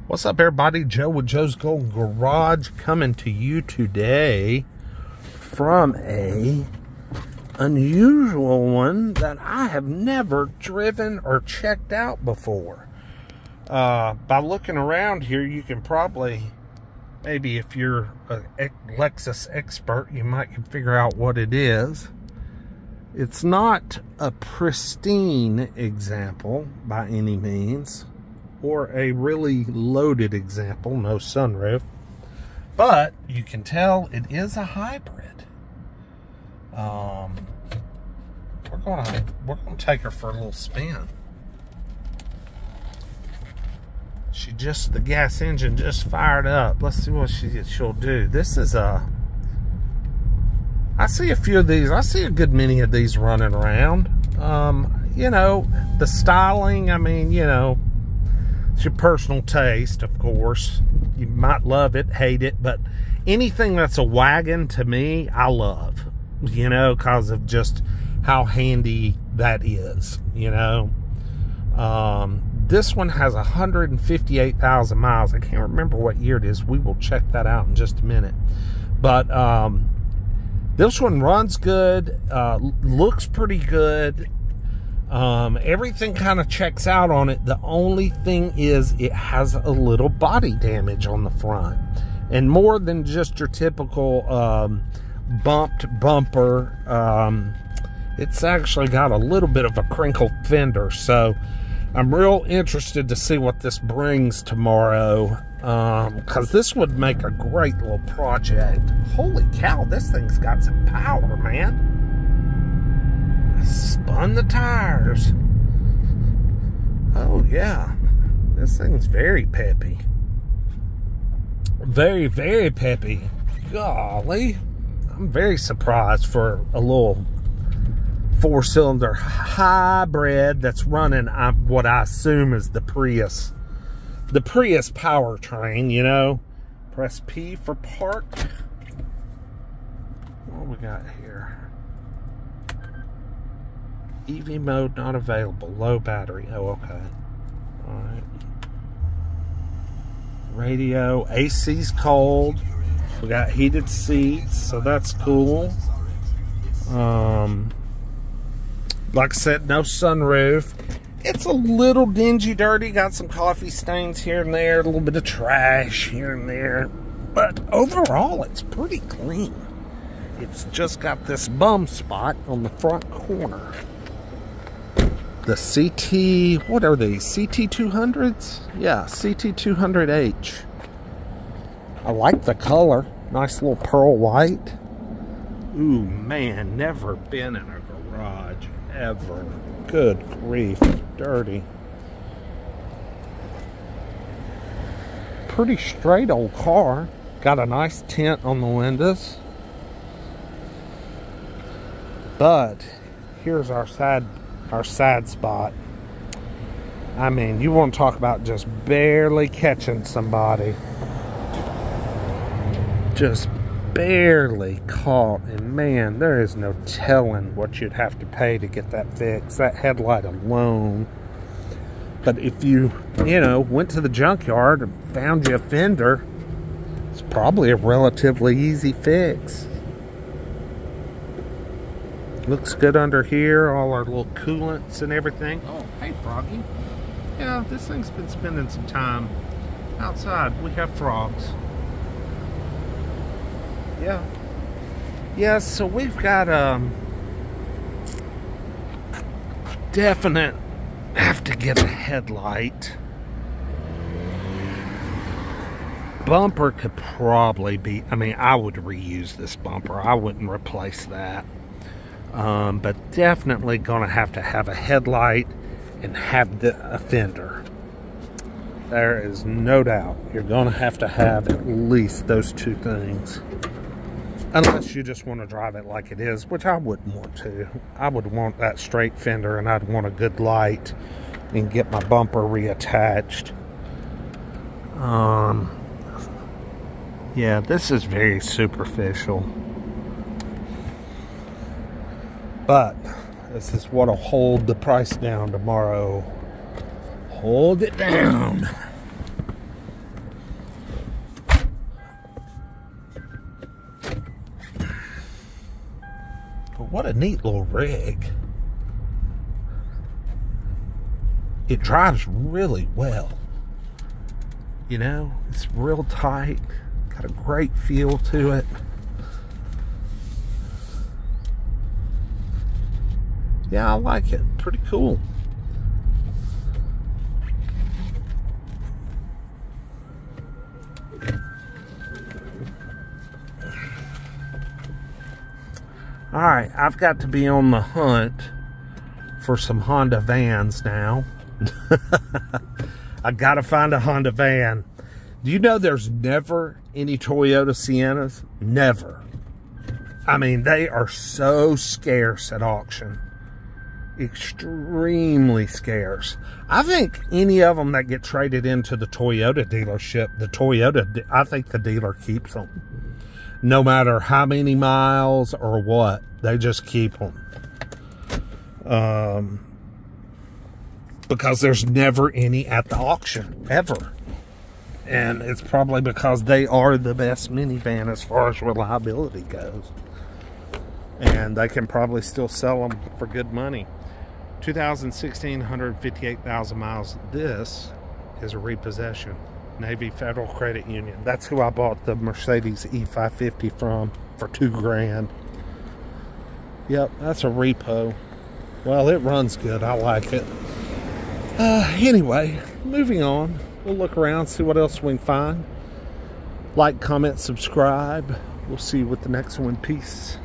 What's up, everybody? Joe with Joe's Golden Garage coming to you today from a unusual one that I have never driven or checked out before. By looking around here, you can probably, maybe if you're a Lexus expert, you might can figure out what it is. It's not a pristine example by any means, or a really loaded example, no sunroof, but you can tell it is a hybrid. We're gonna take her for a little spin. The gas engine just fired up. Let's see what she'll do. This is I see a few of these. I see a good many of these running around. You know, the styling, I mean, you know, it's your personal taste, of course. You might love it, hate it, but anything that's a wagon, to me, I love, you know, because of just how handy that is, you know. This one has 158,000 miles. I can't remember what year it is. We will check that out in just a minute. But this one runs good, looks pretty good. Everything kind of checks out on it. The only thing is it has a little body damage on the front, and more than just your typical bumped bumper. It's actually got a little bit of a crinkled fender, so I'm real interested to see what this brings tomorrow, because this would make a great little project. Holy cow, this thing's got some power, man. Spun the tires. Oh yeah, this thing's very peppy. Very, very peppy. Golly, I'm very surprised for a little four-cylinder hybrid that's running what I assume is the Prius powertrain, you know. Press P for park. What we got here? EV mode not available. Low battery. Oh, okay. Alright. Radio. AC's cold. We got heated seats, so that's cool. Like I said, no sunroof. It's a little dingy, dirty. Got some coffee stains here and there. A little bit of trash here and there. But overall, it's pretty clean. It's just got this bum spot on the front corner. The CT, what are these? CT200s? Yeah, CT200H. I like the color. Nice little pearl white. Ooh, man, never been in a garage ever. Good grief, dirty. Pretty straight old car. Got a nice tint on the windows. But here's our sad spot. I mean, you want to talk about just barely catching somebody. Just barely caught, and man, there is no telling what you'd have to pay to get that fixed. That headlight alone. But if you know, went to the junkyard and found you a fender, it's probably a relatively easy fix. Looks good under here, all our little coolants and everything. Oh, hey, Froggy. Yeah, this thing's been spending some time outside. We have frogs. Yeah. Yeah, so we've got definite have to get a headlight. Bumper could probably be, I mean, I would reuse this bumper. I wouldn't replace that. But definitely gonna have to have a headlight and have a fender. There is no doubt you're gonna have to have at least those two things. Unless you just want to drive it like it is, which I wouldn't want to. I would want that straight fender, and I'd want a good light and get my bumper reattached. Yeah, this is very superficial. But this is what'll hold the price down tomorrow. Hold it down. neat little rig. It drives really well. You know, it's real tight. Got a great feel to it. Yeah, I like it. Pretty cool. Alright, I've got to be on the hunt for some Honda vans now. I gotta find a Honda van. Do you know there's never any Toyota Siennas? Never. I mean, they are so scarce at auction. Extremely scarce. I think any of them that get traded into the Toyota dealership, I think the dealer keeps them. No matter how many miles or what, they just keep them. Because there's never any at the auction, ever. And it's probably because they are the best minivan as far as reliability goes. And they can probably still sell them for good money. 2016, 158,000 miles. This is a repossession. Navy Federal Credit Union. That's who I bought the Mercedes E550 from for $2 grand. Yep, that's a repo. Well, it runs good. I like it. Anyway, moving on. We'll look around, see what else we can find. Like, comment, subscribe. We'll see you with the next one. Peace.